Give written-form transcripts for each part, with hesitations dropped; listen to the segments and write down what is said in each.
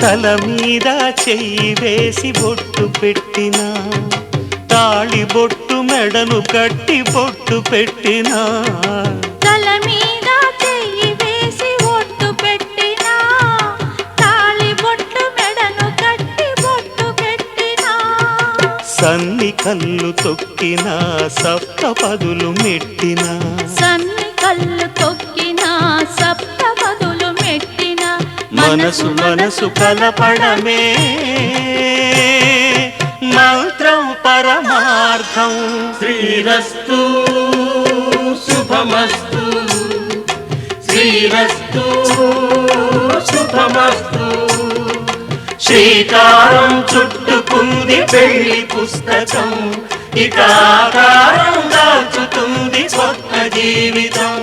తల మీద చెయ్యి వేసి బొట్టు పెట్టినా, తాళి బొట్టు మెడను కట్టి బొట్టు పెట్టినా, తల మీద చెయ్యి వేసి బొట్టు పెట్టినా, తాళి బొట్టు మెడను కట్టి బొట్టు పెట్టినా, సన్ని కళ్ళు తొక్కినా సప్త పదులు మెట్టినా, సన్ని కళ్ళు తొక్కినా సప్త పదులు మెట్టినా, మనసు మనసు కలపడమే మంత్రం పరమార్థం. శ్రీరస్తు శుభమస్తు, శ్రీరస్తు శుభమస్తు. శ్రీకారం చుట్టుకుంది పెళ్లి పుస్తకం, ఇక ఆకారం దాచుతుంది కొత్త జీవితం.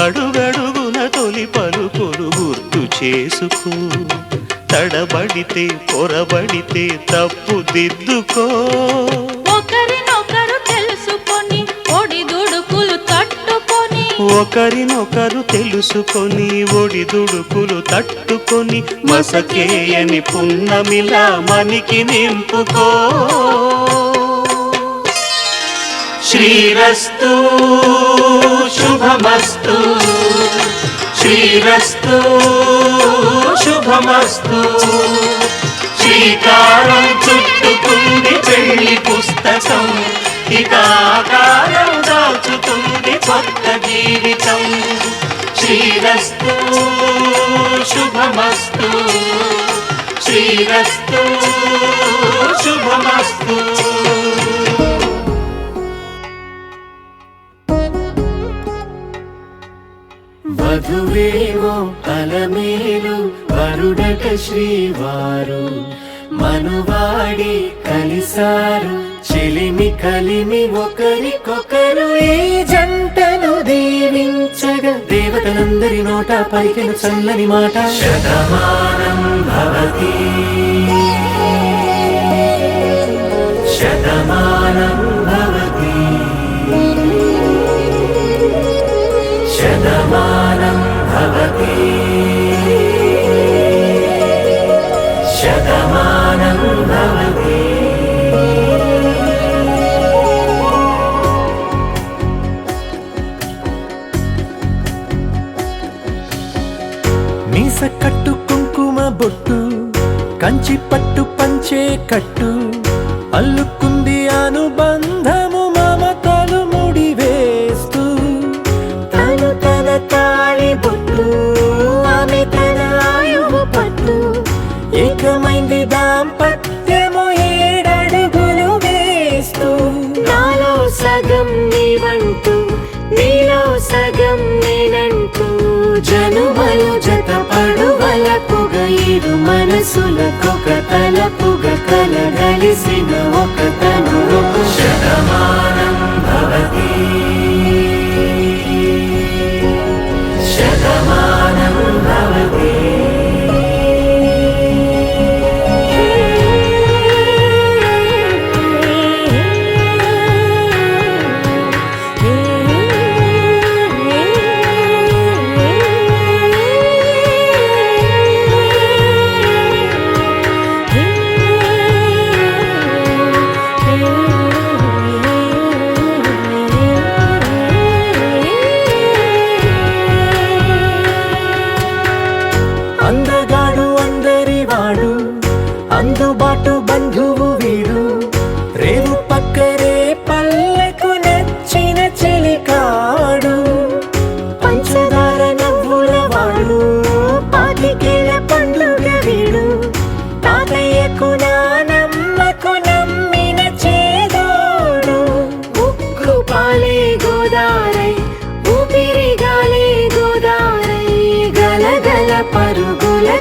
అడుగడుగున తొలి పలుకులు గుర్తు చేసుకో, తడబడితే పొరబడితే తప్పు దిద్దుకో. ఒకరినొకరు తెలుసుకొని ఒడిదుడుకులు తట్టుకొని, ఒకరినొకరు తెలుసుకొని ఒడిదుడుకులు తట్టుకొని, మసకేయని పున్నమిలా మనికి నింపుకో. శ్రీరస్తు శుభమస్తు, శ్రీరస్తు శుభమస్తు. శ్రీకారం చుట్టుకుంది పెళ్లి పుస్తకం, ఇక ఆకారం దాచుతుంది కొత్త జీవితం. శ్రీరస్తు శుభమస్తు, శ్రీరస్తు శుభమస్తు. వధువేమో అలమేలు, వరుడట శ్రీవారు. మనువాడి కలిసారు, చెలిమి కలిమి ఒకరికొకరు. ఈ జంటను దీవించగా దేవతలందరి నోట పలికిన చల్లని మాట. శతమానం భవతి, శతమానం భవతి, శతమానం భవతి, శతమానం భవతి. మీస కట్టు కుంకుమ బొట్టు, కంచి పట్టు పంచే కట్టు, అల్లుకుంది అనుబంధము మమతలు ముడివేస్తూ. తను తన తాళి బొట్టు, ఆమె తన ఆయువు పట్టు, ఏకమైంది దాంపత్యము 7 అడుగులు వేస్తూ. నాలో సగం నీవంటూ, నీలో సగం నేనంటూ, జనుమలు జతపడువలపుగ ఇరు మనసులకొక తలపుగ కలగలిసిన ఒక తనువు. శతమానం భవతి, శతమానం భవతి.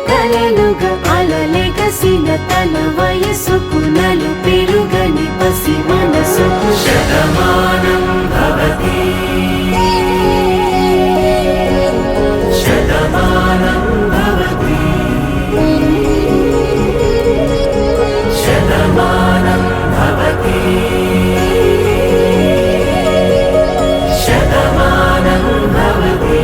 కలలుగా అలలెగసిన తన వయసుకు నలు పెరుగని పసి మనసుకు శతమానం భవతి శతమానం భవతి శతమానం భవతి శతమానం భవతి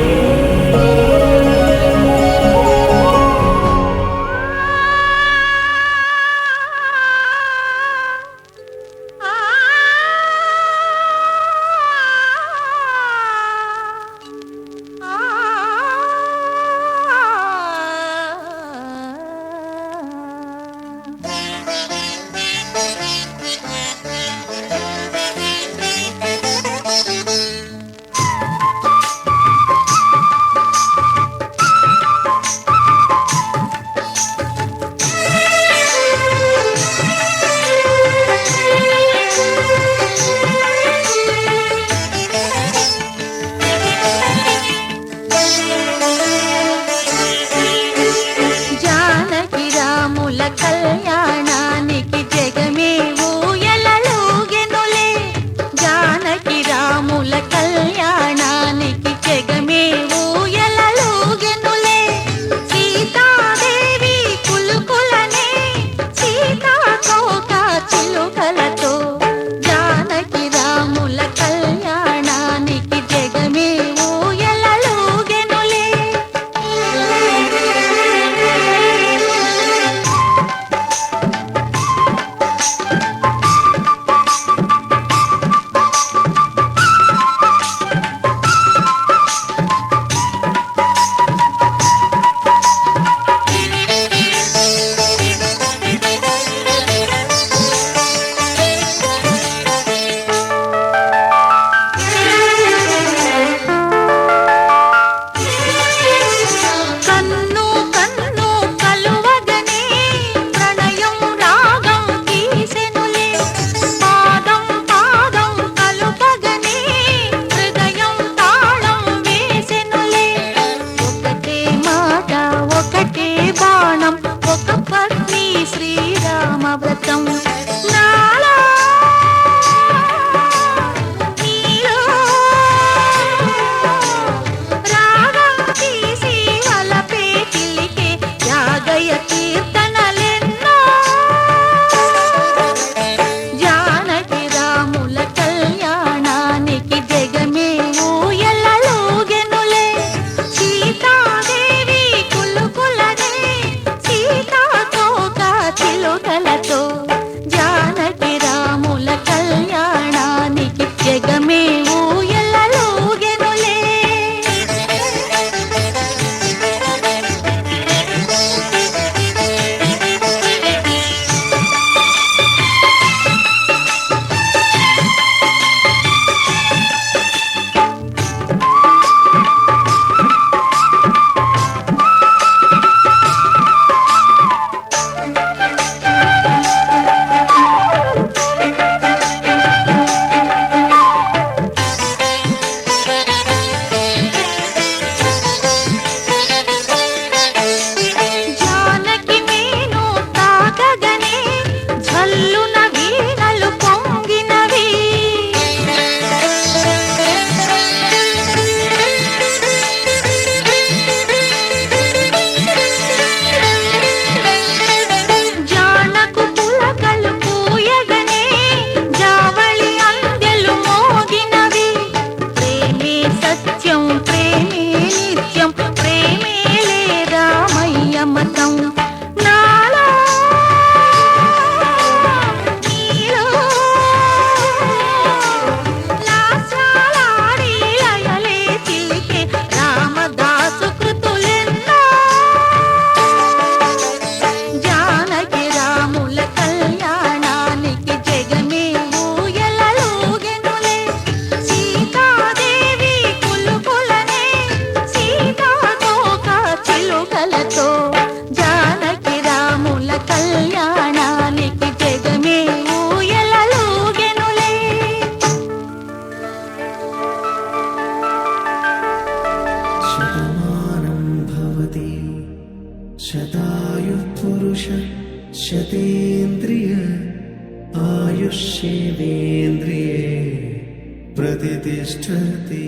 प्रतिष्ठति।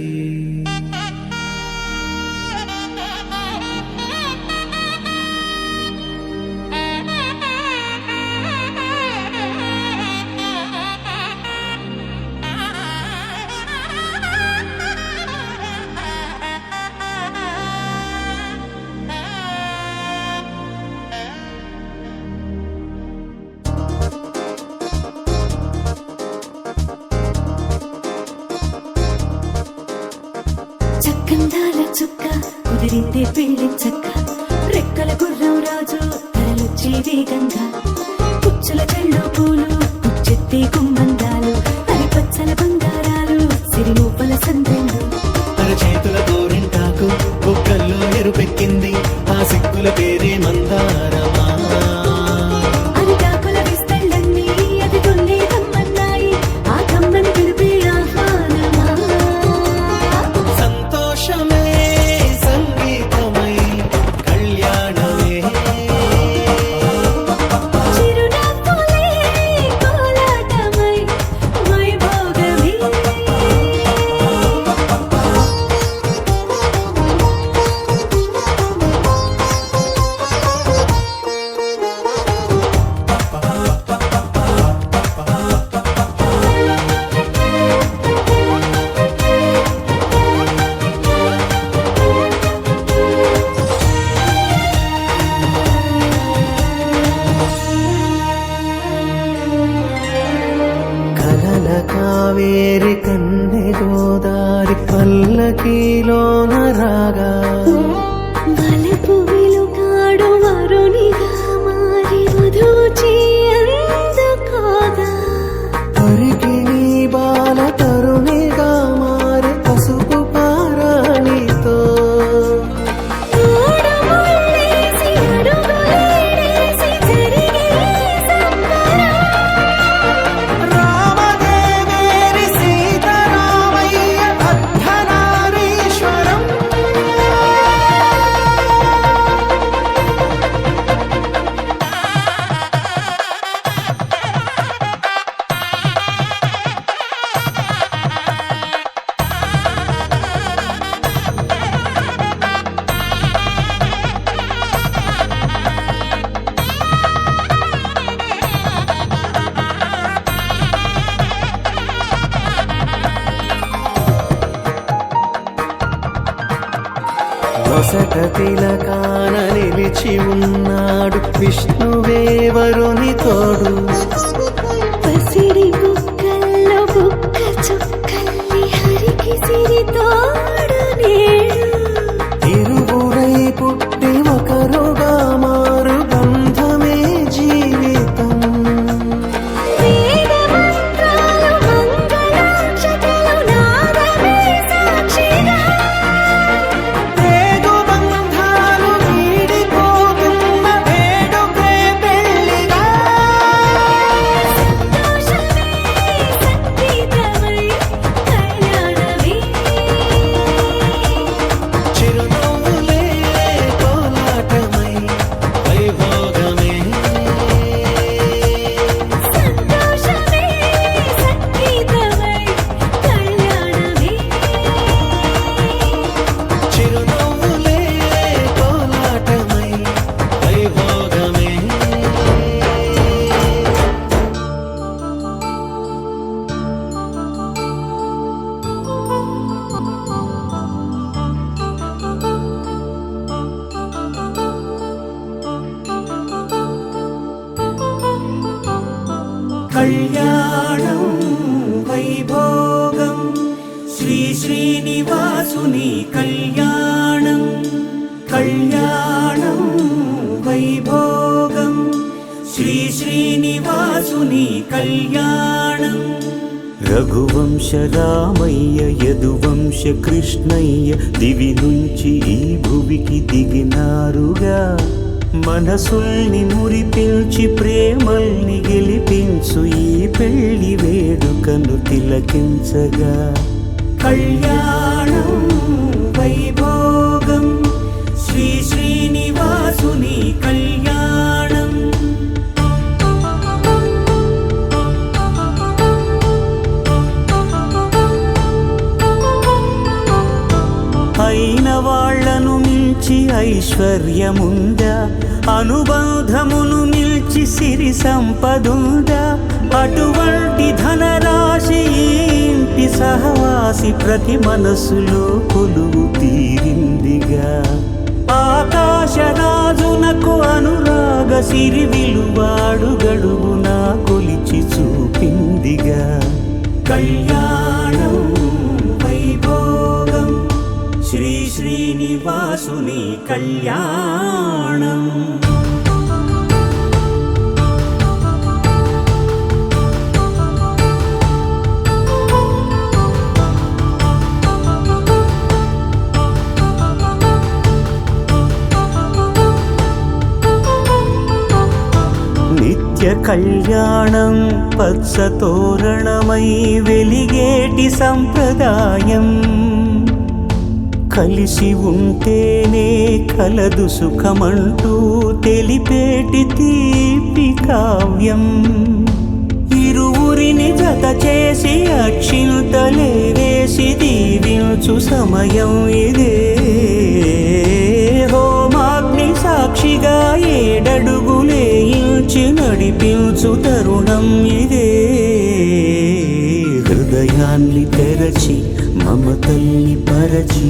చక్కందాల చుక్క కుదిరిందే పెళ్లి చక్క రెక్కల గుర్రం రాజు తరలొచ్చే వేగంగా పుచ్చుల కళ్ళు పూలు పుచ్చెత్తే గుమ్మందాలు అవి పచ్చల బంగారాలు సిరిమూపల సందెండు తన చేతుల గోరింటాకు బొక్కల్లో ఎరుపెక్కింది ఆ సిక్కుల పేరే మందారమా. అరిటాకుల విస్తళ్ళన్నీ అది తొల్లి రమ్మన్నాయి ఆ కమ్మని పిలిపే ఆహ్వానమా. సంతోషమే సంగీతమై కళ్యాణమే చిరునవ్వులే కోలాటమై వైభోగమే. కలల కావేరి కన్నె గోదారి పల్లకీలోన రాగా వలపు వెలుగాడు వరునిగా మారి వధూచి అందుకోగా తరికి నీ బాల తరుణిగా మారి పసుపు పారాణితో తోడు ముళ్ళేసి అడుగులేసి జరిగే సంబరం. రామదేవేరి సీతారామయ్య అర్ధనారీశ్వరం. నొసట తిలకాన నిలిచి ఉన్నాడు విష్ణువే వరుని తోడు. పసిడి బుక్కల్లో బుక్క చుక్కల్లి హరికి సిరి తోడు నేడు. ఇరువురై పుట్టి ఒకరుగా మారు బంధమే జీవితం. వేద మంత్రాలు మంగళాక్షతలు నాదమే సాక్షిగా. పేగు బంధాలు వీడిపోతున్న వేడుకే పెళ్లిగా. సంతోషమే సంగీతమై కళ్యాణమే. చిరునవ్వులే కోలాటమై వైభోగమే. సంతోషమే సంగీతమై కళ్యాణమే. చిరునవ్వులే కోలాటమై వైభోగమే. కళ్యాణం వైభోగం శ్రీ శ్రీనివాసుని కళ్యాణం. కళ్యాణం వైభోగం శ్రీ శ్రీనివాసుని కళ్యాణం. రఘువంశ రామయ్య యదువంశ కృష్ణయ్య దివి నుంచి ఈ భువికి దిగినారుగా. మనసుల్ని మురిపించి ప్రేమల్ని గెలిపించు ఈ పెళ్లి వేడుకను తిలకించగా. కళ్యాణం వైభోగం శ్రీ శ్రీనివాసుని కళ్యాణం. మించి ఐశ్వర్యముందా, అనుబంధమును మిల్చి సిరి సంపదుందా, అటువంటి ధనరాశి ఈ ఇంటి సహవాసి ప్రతి మనసులో కొలువు తీరిందిగా. ఆకాశరాజునకు అనురాగ సిరి విలువాడు గడుగునా కొలిచి చూపిందిగా. కళ్యాణం వైభోగం శ్రీ శ్రీనివాసుని కళ్యాణం. నిత్య కళ్యాణం పచ్చ తోరణమై వెలిగేటి సంప్రదాయం. కలిసి ఉంటేనే కలదు సుఖమంటూ తెలిపేటి తీపి కావ్యం. ఇరువురిని జత చేసి అక్షింతలే వేసి దీవించు సమయం ఇదే. హోమాగ్ని సాక్షిగా ఏడడుగులే ఇంచి నడిపించు తరుణం ఇదే. హృదయాన్ని తెరచి మమతల్ని పరచి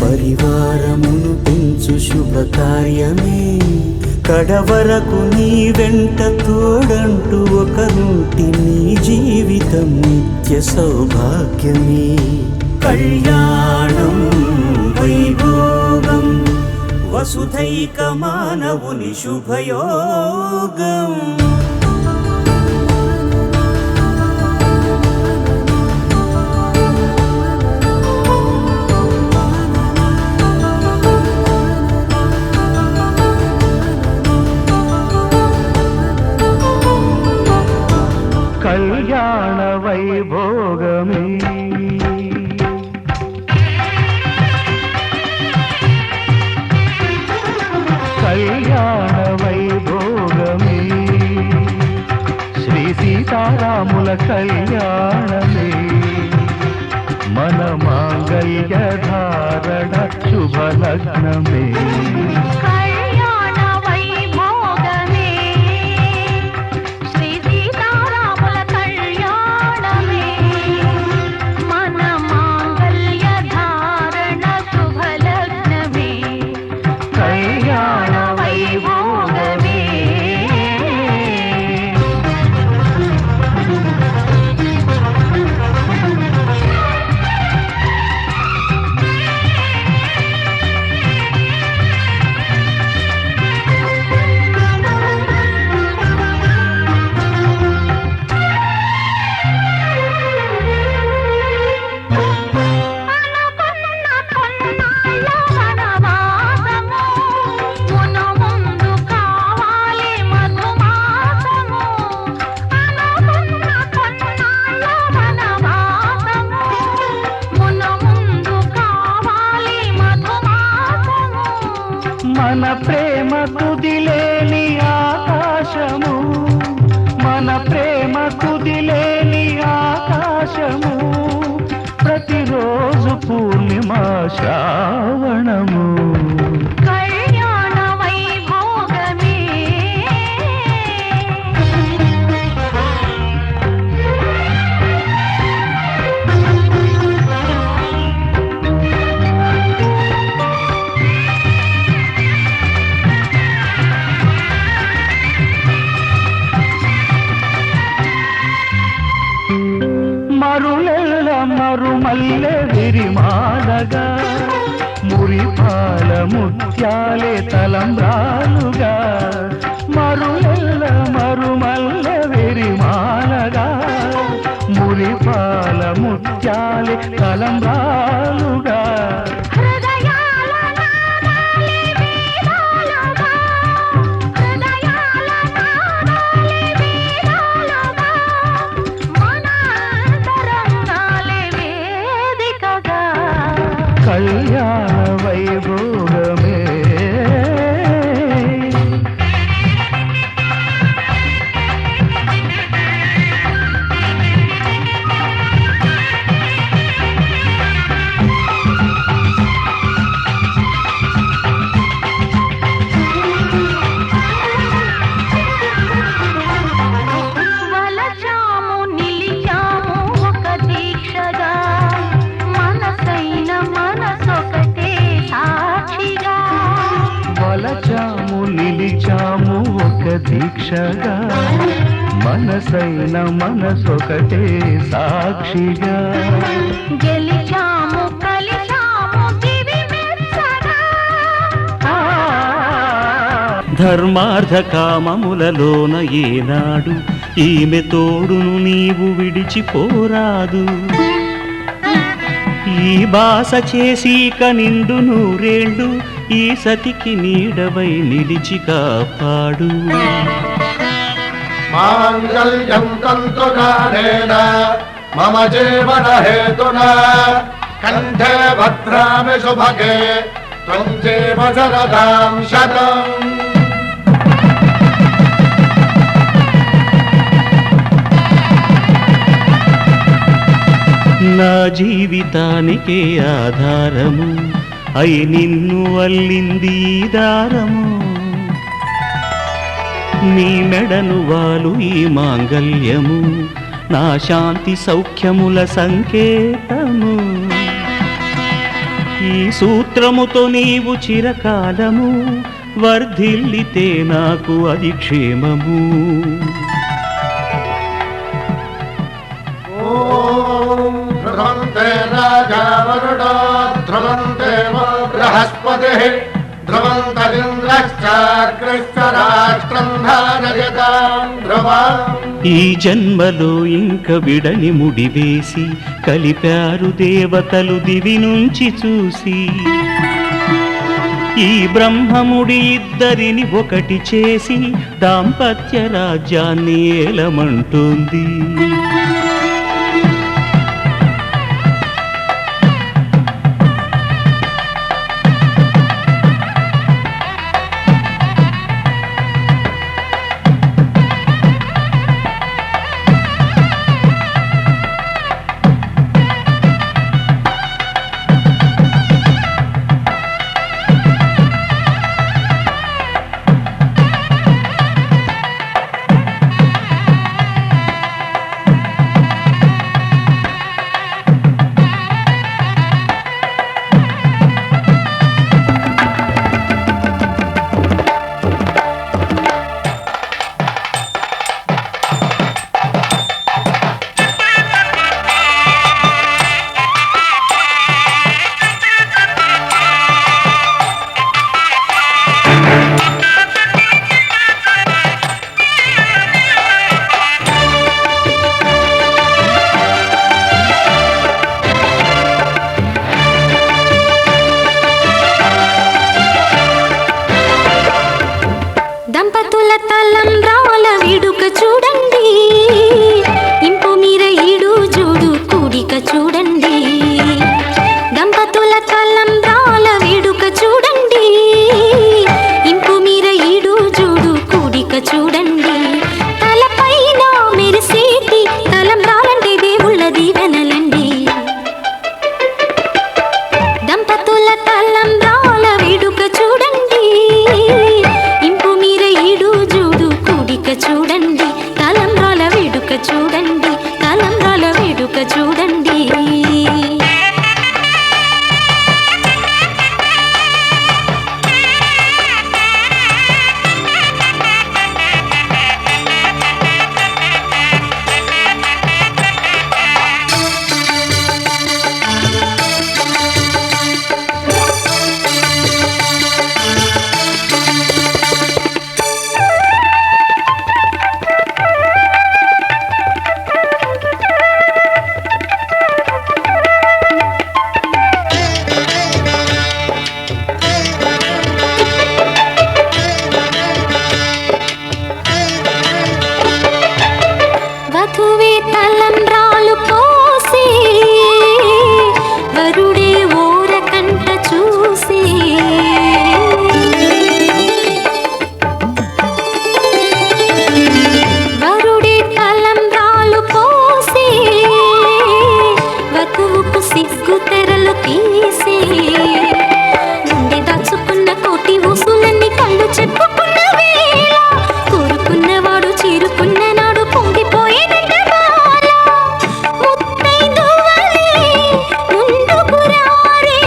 పరివారమును పెంచు శుభకార్యమే. కడవరకు నీ వెంట తోడంటూ ఒకరుంటి నీ జీవితం నిత్య సౌభాగ్యమే. కళ్యాణం వైభోగం వసుధైక మానవుని శుభయోగం. కళ్యాణ వైభోగమే కళ్యాణ వైభోగమే శ్రీ సీతారాముల కళ్యాణమే. మన మాంగళ్య ధారణ శుభలగ్నమే. కళ్యాణ వైభోగమే శ్రీ సీతారాముల కళ్యాణమే. మన మాంగళ్య ధారణ శుభలగ్నమే. కళ్యాణ వైభోగమే మన ప్రేమ కుదిలేని ఆకాశము. మన ప్రేమ కుదిలేని ఆకాశము. ప్రతిరోజు పూర్ణిమ శ్రావణము. కళ్యాణ వైభోగమే మరులెల్ల మరుమల్లె విరిమాలగా. మురిపాల ముత్యాలే తలంబ్రాలుగా. మరులెల్ల మరుమల్లె విరిమాలగా. మురిపాల ముత్యాలే తలంబ్రాలుగా. హృదయాల నాదాలే వేదాలుగా. హృదయాల నాదాలే వేదాలుగా. మన అంతరంగాలే వేదికగా. కళ్యాణ వైభోగమే దీక్షగా మనసైన మనసొకటే సాక్షిగా గెలిచాము కలిశాము దివి మెచ్చగా ధర్మార్థ కామములలోన ఏనాడు ఈమె తోడును నీవు విడిచిపోరాదు ఈ బాస చేసి నిండు నూరేళ్ళు ఈ సతికి నీడవై నిలిచి కాపాడు మాంగళ్యం తంతుకారేణ మమ జీవన హేతునా కంఠే భద్రామి శుభగే త్వం జీవ శరదాం శతం. నా జీవితానికే ఆధారము అయి నిన్ను అల్లింది ఈ దారము నీ మెడను వాలు ఈ మాంగల్యము నా శాంతి సౌఖ్యముల సంకేతము ఈ సూత్రముతో నీవు చిరకాలము వర్ధిల్లితే నాకు అది క్షేమము. ధ్రువంతే రాజా వరుడో ధ్రువంతే బృహస్పతిః ధ్రువంతరింద్రశ్చాగ్రశ్చ రాష్ట్రం ధారయతాం ధ్రువం. ఈ జన్మలో ఇంక విడని ముడివేసి కలిపారు దేవతలు దివి నుంచి చూసి ఈ బ్రహ్మముడి ఇద్దరిని ఒకటి చేసి దాంపత్య రాజ్యాన్ని ఏలమంటుంది. దంపతుల తలంబ్రాల వేడుక చూడండి ఇంపు మీర ఈడు జోడు కూడిక చూడండి దంపతుల తలంబ్రాల వేడుక చూడండి ఇంపు మీర ఈడు జోడు కూడిక చూడండి తలపైన మెరిసేటి తలంబ్రాలంటే దేవుళ్ళ దీవెనలండి దంపతుల తలంబ్రాల వేడుక చూడండి ఇంపు మీర ఈడు జోడు కూడిక చూడండి తలంబ్రాల వేడుక చూడండి తలంబ్రాల వేడుక చూడండి. వధువే తలంబ్రాలు పోసి వరుడే ఓరకంట చూసి వరుడే తలంబ్రాలు పోసి వధువుకు సిగ్గు తెరలు తీసి గుండె దాచుకున్న కోటి ఊసులన్నీ కళ్ళు చెప్పుకున్న వేళ కోరుకున్నవాడు చేరుకున్న నాడు పొంగిపోయేదంట బాల ముత్తైదువలే ముందుకు రారే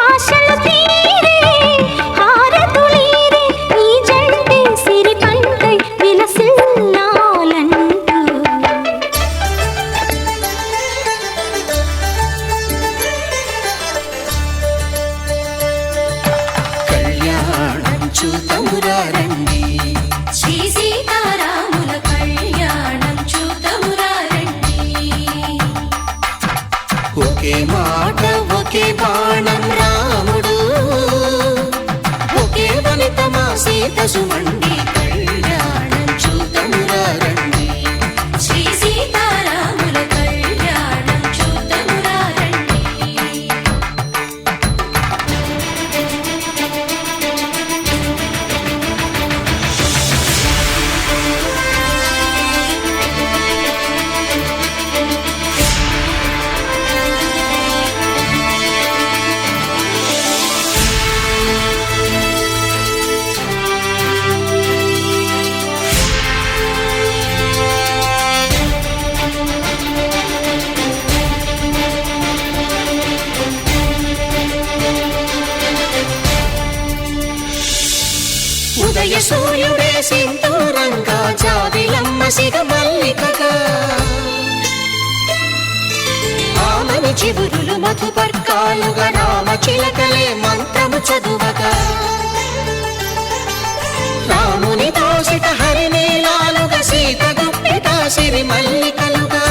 ఆశలు తీరే హారతులీరే ఈ జంటే సిరి పంటై ఒకే మాట ఒకే బాణం రాముడు, ఒకే వనిత మా సీత సుమండి కళ్యాణం చూతమురా రండి. శ్రీ సీతారాముల కళ్యాణం చూద్దామురా రండి. ఉదయ సూర్యుడే సింధూరంగా జాబిలమ్మ సిగ మల్లికగా, ఆమని చివురులు మధుపర్కాలుగా రామ చిలకలే మంత్రము చదువగా, రాముని దోసిట హరినీలాలుగా సీత గుప్పిట సిరి మల్లికలుగా,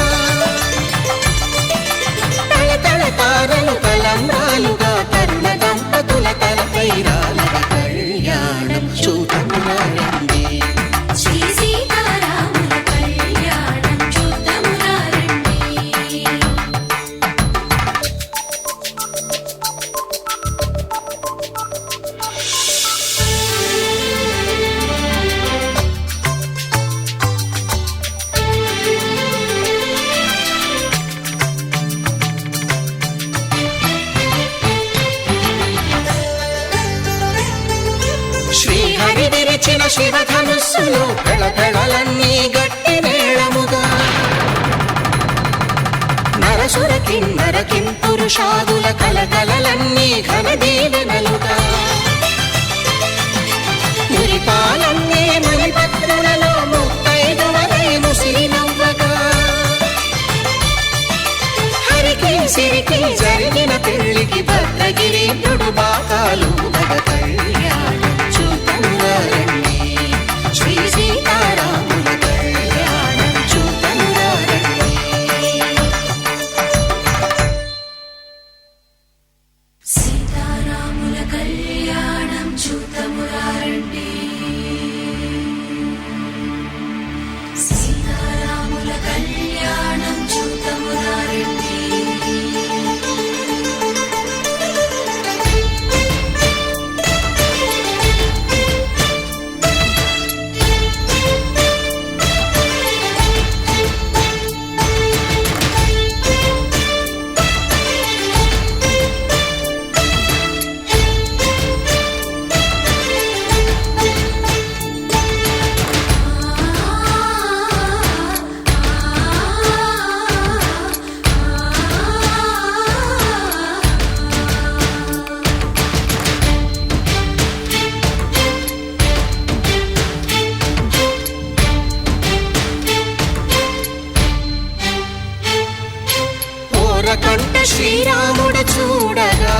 తళతళ తారలు తలంబ్రాలుగా తరుణ దంపతుల తలపై రాలగా కళ్యాణం చూతమురా రండి. శ్రీ సీతారాముల కళ్యాణం చూద్దామురా రండి. శ్రీహరి విరిచిన శివధనుస్సులు పెళపెళలన్నీ గట్టి మేళముగా, నరసుర కిన్నర కింపురుషాదుల కలకలలన్నీ ఘన దీవెనలుగా, మురిపాలన్నీ మణిపత్రులలో ముత్తైదువలై ముసిరి నవ్వగా, హరికి సిరికి జరిగిన పెళ్లికి భద్రగిరీంద్రుడు బాకాలు మగ కళ్యాణం చూతమురా రండి. శ్రీ సీతారాముల కళ్యాణం చూతమురా రండి. సీతారాముల కళ్యాణం చూద్దామురా రండి. సీతారాముల కళ్యాణం చూద్దామురా రండి. ఓరకంట శ్రీరాముడు చూడగా,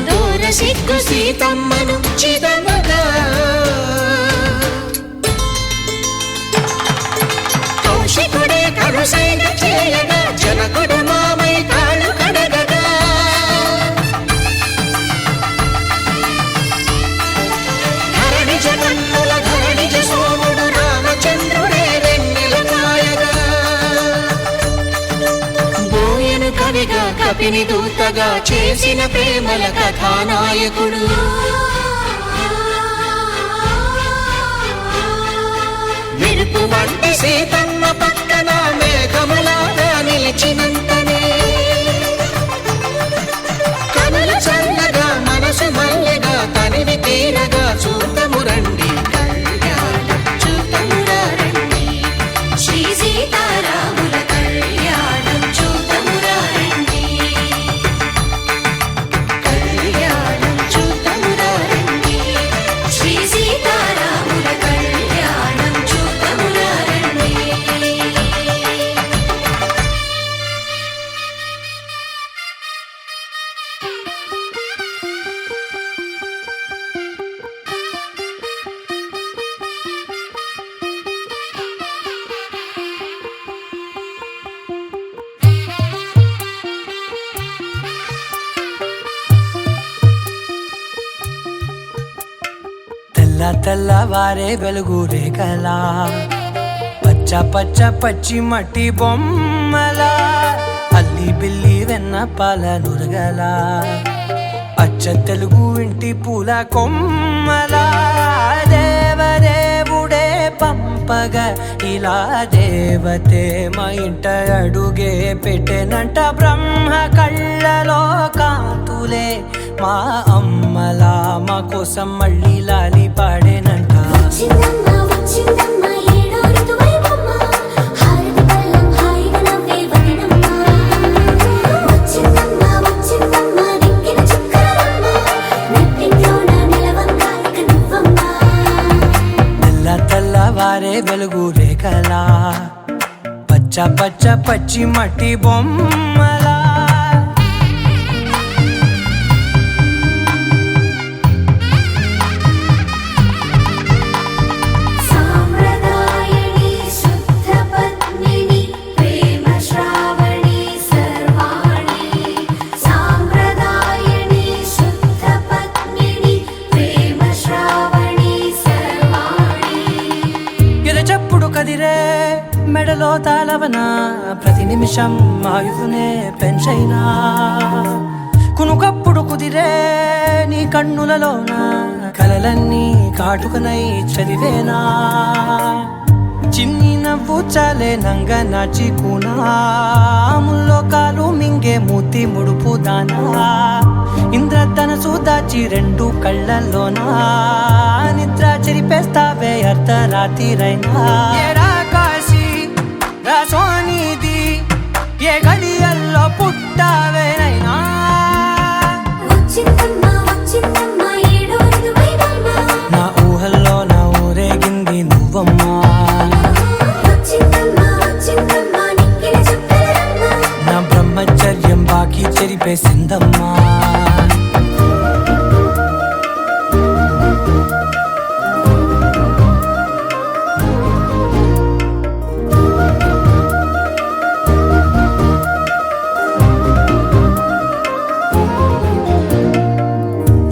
దూర సిగ్గు సీతమ్మను చిదమగా, కౌశికుడే కరుసైన చేయగా జనకుడు మామై కాళ్ళు కడగగా, ధరణి జగన్నుల ధరణిజ సోముడు రామచంద్రుడే వెన్నెల కాయగా, బోయను కవిగా కపిని దూతగా చేసిన ప్రేమల కథానాయకుడు, మెరుపు వంటి సీతమ్మ పక్కన మేఘములాగా నిలిచినంతనే, కనుల చల్లగా మనసు మల్లెగా తనివి తీరగా చూతము రండి కళ్యాణం చూతమురా రండి. శ్రీ సీతారాముల కళ్యాణం చూద్దామురా రండి. కళ్యాణం చూతమురా రండి. శ్రీ సీతారాముల కళ్యాణం చూద్దామురా రండి. తెల్లవారే వెలుగు రేఖలా పచ్చ పచ్చ పచ్చి మట్టి బొమ్మలా అల్లి బిల్లి వెన్న పాల నురగలా అచ్చ తెలుగు ఇంటి పూల కొమ్మలా దేవదేవుడే పంపగా ఇలా దేవతే మా ఇంట అడుగే పెట్టెనంట బ్రహ్మ కళ్ళలో కాంతులే మా అమ్మలా మా కోసం మళ్ళీ లాలి పాడేనంట వచ్చిందమ్మ వచ్చిందమ్మ ఏడో ఋతువైవమ్మ హారతి పళ్ళం హాయిగా నవ్వే వదినమ్మ వచ్చిందమ్మ వచ్చిందమ్మ నెక్కిన చుక్కలమ్మ నెట్టింట్లోన నిలవంగా ఇక నువ్వమ్మ తెల్లవారే వెలుగు రేఖలా పచ్చ పచ్చ పచ్చి మట్టి బొమ్మలా సాంప్రదాయని శుద్ధ పద్మిని ప్రేమ శ్రావణి సర్వాణి సాంప్రదాయని శుద్ధ పద్మిని ప్రేమ శ్రావణి సర్వాణి ఎరచప్పుడు కదిరే మెడలో తాళవన ప్రతి నిమిషం ఆయుధునే పెంచైనా కునుకప్పుడు కుదిరే నీ కన్నులలోన కలలన్నీ కాటుకనై చదివేనా చిన్ని నవ్వు చాలే నంగ నాచి ముల్లోకాలు మింగే మూతి ముడుపు దానా ఇంద్రధనసు దాచి రెండు కళ్ళల్లోనా నిద్ర చెరిపేస్తావే అర్ధరాత్రిరైనా ఏరా కాశీ రా సోనిది ఏ గడియల్లో పుట్టావేనైనా వచ్చిందమ్మ వచ్చిందమ్మ ఏడో ఋతువైవమ్మ నా ఊహల్లో నా ఊరేగింది నువ్వమ్మా వచ్చిందమ్మ వచ్చిందమ్మ నెక్కిన చుక్కలమ్మ నా బ్రహ్మచర్యం బాకీ చెరిపేసిందమ్మా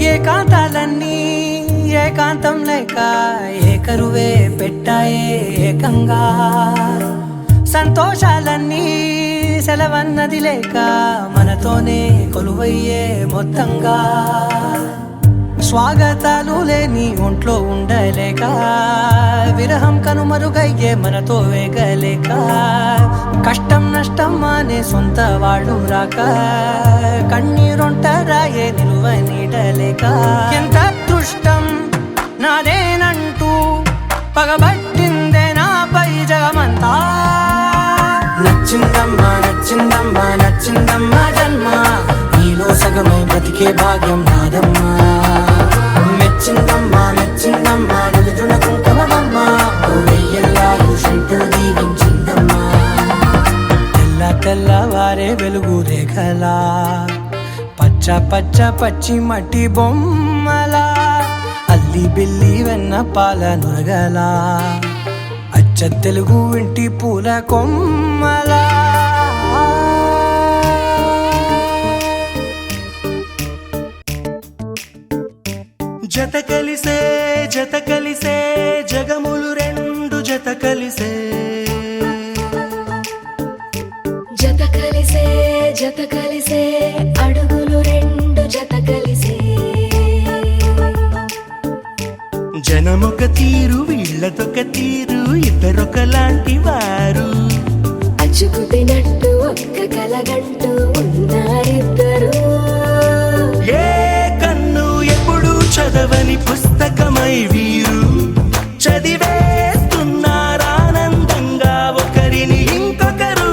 ఏకాంతాలన్నీ ఏకాంతం లేక ఏకరువే పెట్టాయే ఏకంగా సంతోషాలన్నీ సెలవన్నది లేక మనతోనే కొలువయ్యే మొత్తంగా స్వాగతాలు లేని ఒంట్లో ఉండలేక విరహం కనుమరుగయ్యే మనతో వేగలేక కష్టం నష్టం అనే సొంత వాళ్ళు రాక కన్నీరొంటరాయే నిలువ నీడలేక ఎంత అదృష్టం నాదేనంటూ పగబట్టిందే నాపై జగమంతా నచ్చిందమ్మా నచ్చిందమ్మా నచ్చిందమ్మా జన్మ నీలో సగమై బ్రతికే భాగ్యం నాదమ్మా మెచ్చిందమ్మా మెచ్చిందమ్మా నిలుచున్న కుంకుమమ్మా వెయ్యల్లాలు శంకరు దీవించిందమ్మా తెల్లవారే వెలుగు రేఖలా పచ్చ పచ్చ పచ్చి మట్టి బొమ్మలా అల్లి బిల్లి వెన్న పాల నురగలా అచ్చ తెలుగు ఇంటి పూల కొమ్మలా జత కలిసే జగములు రెండు జత కలిసే జత కలిసే అడుగులు రెండు జత కలిసే జనమొక తీరు వీళ్ళదొక తీరు ఇద్దరొకలాంటి వారు అచ్చుకుతినట్టు ఒక్క కలగంటూ ఉన్నారిద్దరు ఏ కన్ను ఎప్పుడు చదవని పుస్తకమై వీరు చదివేస్తున్నారానందంగా ఒకరిని ఇంకొకరు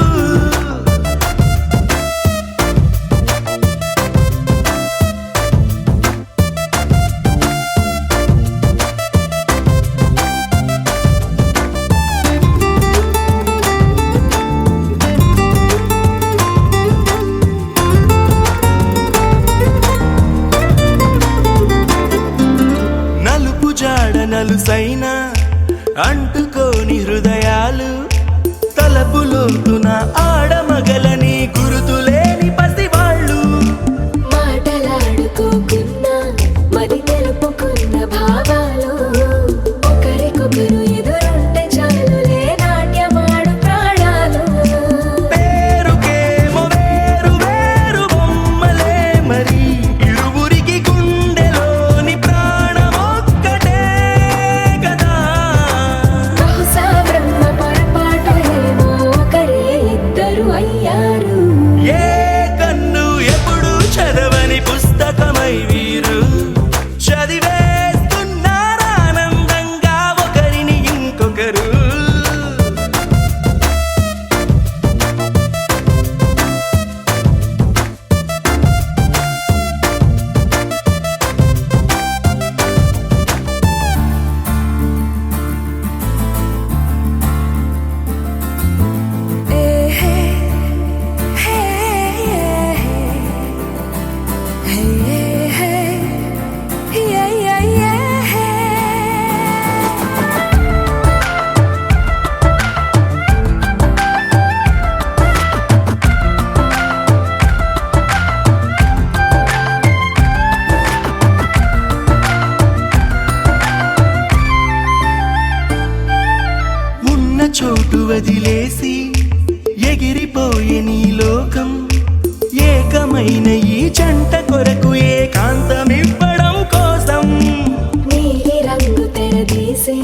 నలుసైన అంటుకోని హృదయాలు తలపులోతున ఆడమగలని గురుతులేని పసివాళ్ళు మాటలాడుకోకున్నా మరి తెలుపుకున్న భావాలు అయ్యారు. ఏ కన్ను ఎప్పుడు చదవని పుస్తకమై వీరు చదివేస్తున్నారానందంగా ఒకరిని ఇంకొకరు. చోటు వదిలేసి ఎగిరిపోయే నీ లోకం ఏకమైన ఈ జంట కొరకు ఏకాంతమివ్వడం కోసం నీలి రంగు తెరదీసే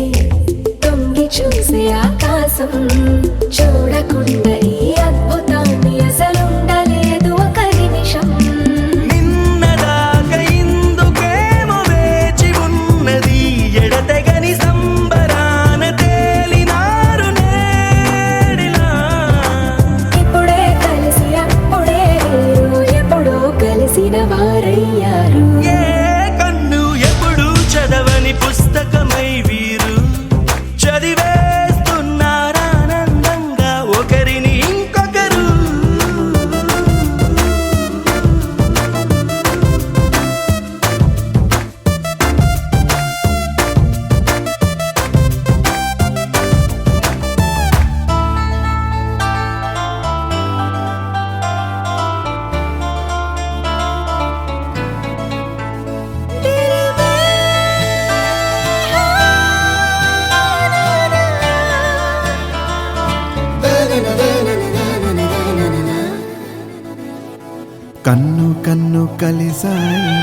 తొంగి చూసే ఆకాశం చూడకుండా ఈ అద్భుతాన్ని అసలుండలేదు ఒక నిమిషం. నిన్నదాకా ఇందుకేమో వేచి ఉన్నది ఎడతెగని సంబరాన తేలినారు నేడిలా. ఇప్పుడే కలిసి అప్పుడే వీరు ఎప్పుడో కలిసిన వారయ్యారు. ఏ కన్ను ఎప్పుడు చదవని పుస్తకమై వీరు చదివేస్తున్నారానందంగా ఒకరిని ఇంకొకరు. కన్ను కన్ను కలిసాయి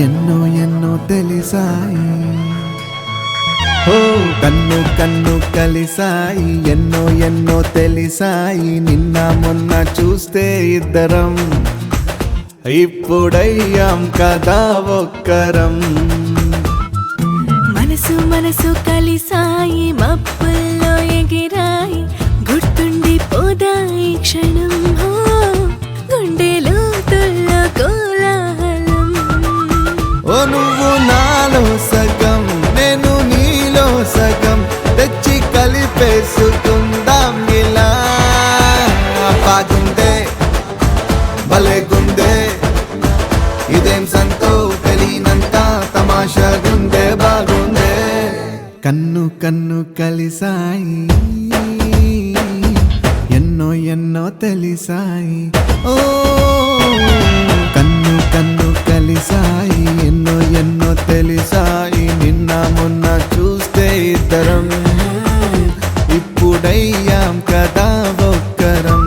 ఎన్నో ఎన్నో తెలిసాయి. ఓ కన్ను కన్ను కలిసాయి ఎన్నో ఎన్నో తెలిసాయి. నిన్న మొన్న చూస్తే ఇద్దరం ఇప్పుడయ్యాం కదా ఒక్కరం. మనసు మనసు కలిసాయి మబ్బుల్లో ఎగిరాయి గుర్తుండి పోదాయి క్షణం గుండె లోతుల్లో కోలాహలం. ఓ నువ్వు నాలో సగం నేను నీలో సగం తెచ్చి కలిపేసుకుందాం ఇలా. బాగుందే భలేగుందే ఇదేం సంతో తెలియనంత తమాషాగుందే బాగుందే. కన్ను కన్ను కలిసాయి ఎన్నో ఎన్నో తెలిసాయి. ఓ కన్ను కన్ను కలిసాయి ఎన్నో ఎన్నో తెలిసాయి. నిన్న మొన్న చూస్తే ఇద్దరం ఇప్పుడయ్యాం కదా ఒక్కరం.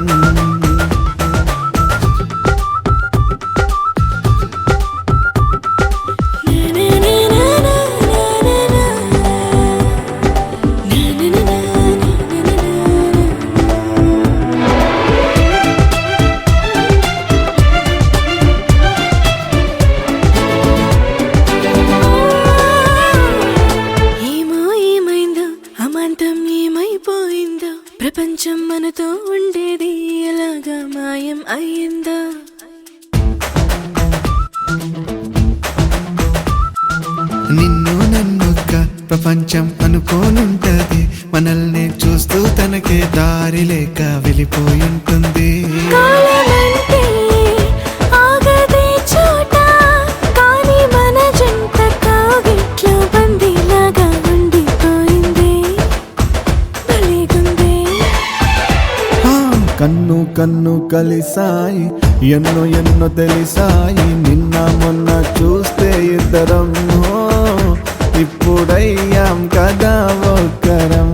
ప్రపంచం మనతో ఉండేది ఎలాగా మాయం అయ్యిందో. నిన్ను నన్నొక్క ప్రపంచం అనుకోనుంటది మనల్ని చూస్తూ తనకే దారి లేక వెళ్ళిపోయి ఉంటుంది. కాలమంటే ఆగదే చోట కానీ మన జంట కాగిట్లో బందీలాగా ఉండిపోయింది భలేగుందే. కన్ను కన్ను కలిసాయి ఎన్నో ఎన్నో తెలిసాయి. నిన్న మొన్న చూస్తే ఇద్దరం ఇప్పుడయ్యాం కదా ఒక్కరం.